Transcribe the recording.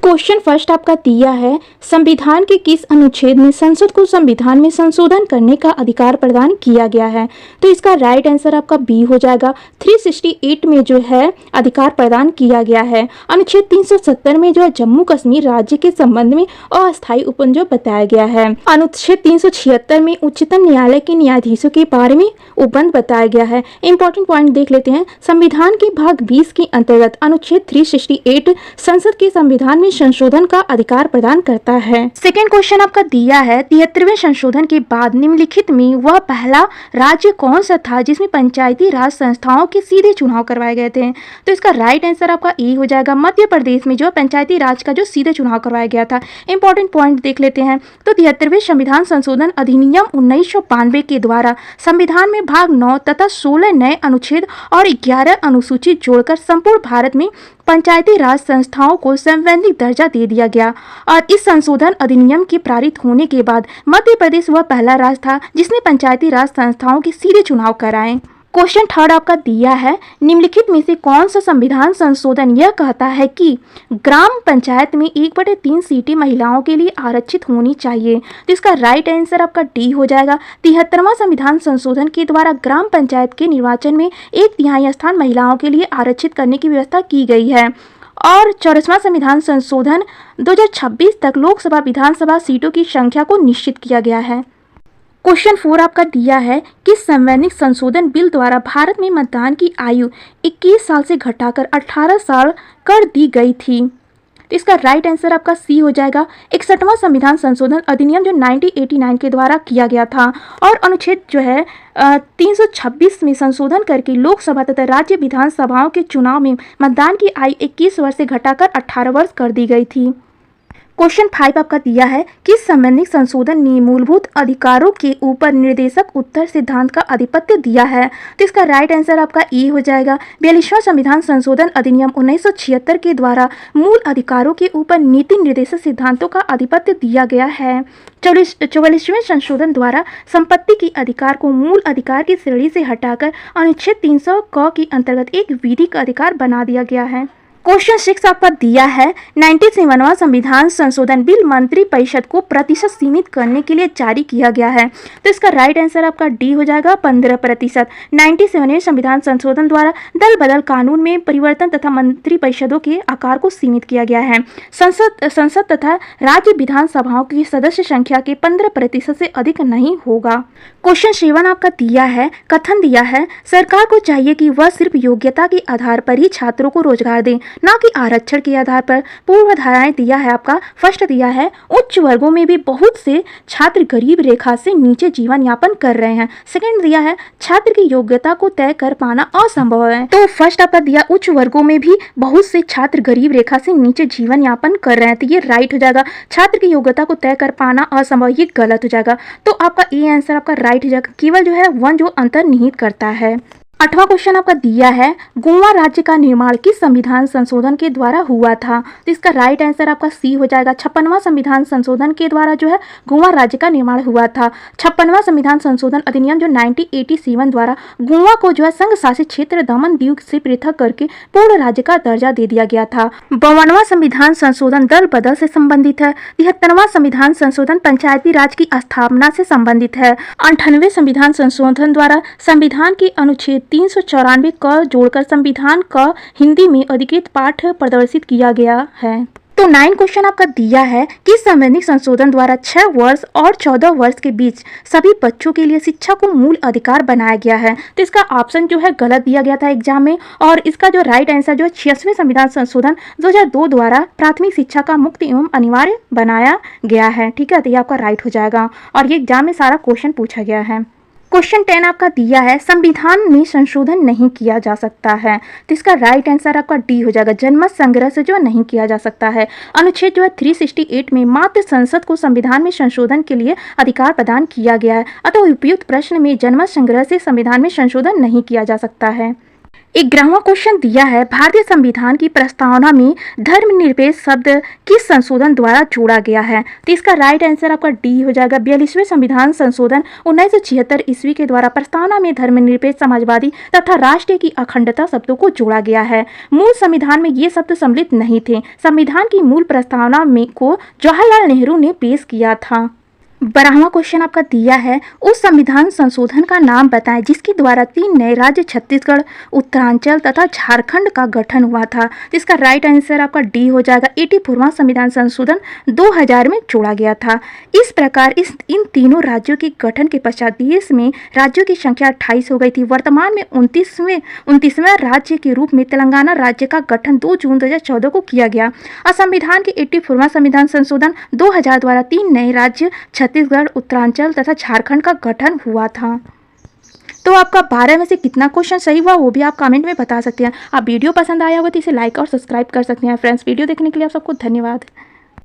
Question first आपका दिया है, संविधान के किस अनुच्छेद में संसद को संविधान में संशोधन करने का अधिकार प्रदान किया गया है? तो इसका राइट आंसर आपका बी हो जाएगा। 368 में जो है अधिकार प्रदान किया गया है। अनुच्छेद 370 में जो है जम्मू कश्मीर राज्य के संबंध में अस्थायी उपनिवेश बताया गया है। अनुच्छेद 376 में उच्चतम न्यायालय के न्यायाधीशों के बारे में उपबंध बताया गया है। इंपॉर्टेंट पॉइंट देख लेते हैं। संविधान के भाग 20 के अंतर्गत अनुच्छेद 368 संसद के संविधान में संशोधन का अधिकार प्रदान करता है। सेकेंड क्वेश्चन आपका दिया है, 73वें संशोधन के बाद निम्नलिखित में वह पहला राज्य कौन सा था जिसमें पंचायती राज संस्थाओं के सीधे चुनाव करवाए गए थे? तो इसका राइट आंसर आपका ए हो जाएगा। मध्य प्रदेश में जो पंचायती राज का जो सीधे चुनाव करवाया गया था। इंपॉर्टेंट पॉइंट देख लेते हैं। तो 73वें संविधान संशोधन अधिनियम 1992 के द्वारा संविधान में भाग 9 तथा 16 नए अनुच्छेद और 11 अनुसूचित जोड़कर संपूर्ण भारत में पंचायती राज संस्थाओं को संवैधानिक दर्जा दे दिया गया। और इस संशोधन अधिनियम के पारित होने के बाद मध्य प्रदेश वह पहला राज्य था जिसने पंचायती राज संस्थाओं के सीधे चुनाव कराए। क्वेश्चन थर्ड आपका दिया है, निम्नलिखित में से कौन सा संविधान संशोधन यह कहता है कि ग्राम पंचायत में 1/3 सीटें महिलाओं के लिए आरक्षित होनी चाहिए? तो इसका राइट आंसर आपका डी हो जाएगा। 73वां संविधान संशोधन के द्वारा ग्राम पंचायत के निर्वाचन में 1/3 स्थान महिलाओं के लिए आरक्षित करने की व्यवस्था की गई है। और 44वां संविधान संशोधन 2026 तक लोकसभा विधानसभा सीटों की संख्या को निश्चित किया गया है। क्वेश्चन 4 आपका दिया है, किस संवैधानिक संशोधन बिल द्वारा भारत में मतदान की आयु 21 साल से घटाकर 18 साल कर दी गई थी? तो इसका राइट आंसर आपका सी हो जाएगा। 61वां संविधान संशोधन अधिनियम जो 1989 के द्वारा किया गया था और अनुच्छेद जो है 326 में संशोधन करके लोकसभा तथा राज्य विधानसभाओं के चुनाव में मतदान की आयु 21 वर्ष से घटाकर 18 वर्ष कर दी गई थी। क्वेश्चन 5 आपका दिया है, किस संवैधानिक संशोधन ने मूलभूत अधिकारों के ऊपर निर्देशक उत्तर सिद्धांत का आधिपत्य दिया है? तो इसका राइट आंसर आपका ए हो जाएगा। 42वां संविधान संशोधन अधिनियम 1976 के द्वारा मूल अधिकारों के ऊपर नीति निर्देशक सिद्धांतों का आधिपत्य दिया गया है। 44वें संशोधन द्वारा संपत्ति के अधिकार को मूल अधिकार की श्रेणी से हटाकर अनुच्छेद 300 क के अंतर्गत एक विधिक अधिकार बना दिया गया है। क्वेश्चन 6 आपका दिया है, 97वां संविधान संशोधन बिल मंत्री परिषद को प्रतिशत सीमित करने के लिए जारी किया गया है। तो इसका राइट आंसर आपका डी हो जाएगा 15%। 97वें संविधान संशोधन द्वारा दल बदल कानून में परिवर्तन तथा मंत्री परिषदों के आकार को सीमित किया गया है। संसद तथा राज्य विधानसभाओं की सदस्य संख्या के 15% से अधिक नहीं होगा। क्वेश्चन 7 आपका दिया है, कथन दिया है, सरकार को चाहिए कि वह सिर्फ योग्यता के आधार पर ही छात्रों को रोजगार दे, ना कि आरक्षण के आधार पर। पूर्वाधाराएं दिया है आपका। फर्स्ट दिया है, उच्च वर्गों में भी बहुत से छात्र गरीब रेखा से नीचे जीवन यापन कर रहे हैं। सेकंड दिया है, छात्र की योग्यता को तय कर पाना असंभव है। तो फर्स्ट आपका दिया उच्च वर्गों में भी बहुत से छात्र गरीब रेखा से नीचे जीवन यापन कर रहे हैं, तो ये राइट हो जाएगा। छात्र की योग्यता को तय कर पाना असंभव, ये गलत हो जाएगा। तो आपका ए आंसर आपका राइट हो जाएगा। केवल जो है वन जो अंतर्निहित करता है। 8वां क्वेश्चन आपका दिया है, गोवा राज्य का निर्माण किस संविधान संशोधन के द्वारा हुआ था? तो इसका राइट आंसर आपका सी हो जाएगा। 56वां संविधान संशोधन के द्वारा जो है गोवा राज्य का निर्माण हुआ था। 56वां संविधान संशोधन अधिनियम जो 1987 द्वारा गोवा को जो है संघ शासित क्षेत्र दमन दीव से पृथक करके पूर्ण राज्य का दर्जा दे दिया गया था। 52वां संविधान संशोधन दल बदल से संबंधित है। 73वां संविधान संशोधन पंचायती राज की स्थापना से संबंधित है। 98वें संविधान संशोधन द्वारा संविधान के अनुच्छेद 394 क जोड़कर संविधान का हिंदी में अधिकृत पाठ प्रदर्शित किया गया है। तो 9 क्वेश्चन आपका दिया है, किस संवैधानिक संशोधन द्वारा 6 वर्ष और 14 वर्ष के बीच सभी बच्चों के लिए शिक्षा को मूल अधिकार बनाया गया है? तो इसका ऑप्शन जो है गलत दिया गया था एग्जाम में, और इसका जो राइट आंसर जो 86वें संविधान संशोधन 2002 द्वारा प्राथमिक शिक्षा का मुक्त एवं अनिवार्य बनाया गया है। ठीक है, तो ये आपका राइट हो जाएगा और ये एग्जाम में सारा क्वेश्चन पूछा गया है। क्वेश्चन 10 आपका दिया है, संविधान में संशोधन नहीं किया जा सकता है। तो इसका राइट आंसर आपका डी हो जाएगा। जनमत संग्रह से जो नहीं किया जा सकता है। अनुच्छेद जो है 368 में मात्र संसद को संविधान में संशोधन के लिए अधिकार प्रदान किया गया है, अतः उपयुक्त प्रश्न में जनमत संग्रह से संविधान में संशोधन नहीं किया जा सकता है। 11वां क्वेश्चन दिया है, भारतीय संविधान की प्रस्तावना में धर्मनिरपेक्ष शब्द किस संशोधन द्वारा जोड़ा गया है? तो इसका राइट आंसर आपका डी हो जाएगा। 42वें संविधान संशोधन 1976 ईस्वी के द्वारा प्रस्तावना में धर्मनिरपेक्ष, समाजवादी तथा राष्ट्र की अखंडता शब्दों को जोड़ा गया है। मूल संविधान में ये शब्द सम्मिलित नहीं थे। संविधान की मूल प्रस्तावना में को जवाहरलाल नेहरू ने पेश किया था। 12वां क्वेश्चन आपका दिया है, उस संविधान संशोधन का नाम बताएं जिसके द्वारा 3 नए राज्य छत्तीसगढ़, उत्तरांचल तथा झारखंड का गठन हुआ था। तो इसका राइट आंसर आपका डी हो जाएगा। 84वां संविधान संशोधन 2000 में जोड़ा गया था। इस प्रकार इन तीनों राज्यों के गठन के पश्चात देश में राज्यों की संख्या 28 हो गई थी। वर्तमान में 29वें राज्य के रूप में तेलंगाना राज्य का गठन 2 जून 2014 को किया गया। और संविधान के 84वां संविधान संशोधन 2000 द्वारा 3 नए राज्य छत्तीसगढ़, उत्तरांचल तथा झारखंड का गठन हुआ था। तो आपका 12 में से कितना क्वेश्चन सही हुआ वो भी आप कमेंट में बता सकते हैं। आप वीडियो पसंद आया होगा तो इसे लाइक और सब्सक्राइब कर सकते हैं। फ्रेंड्स, वीडियो देखने के लिए आप सबको धन्यवाद।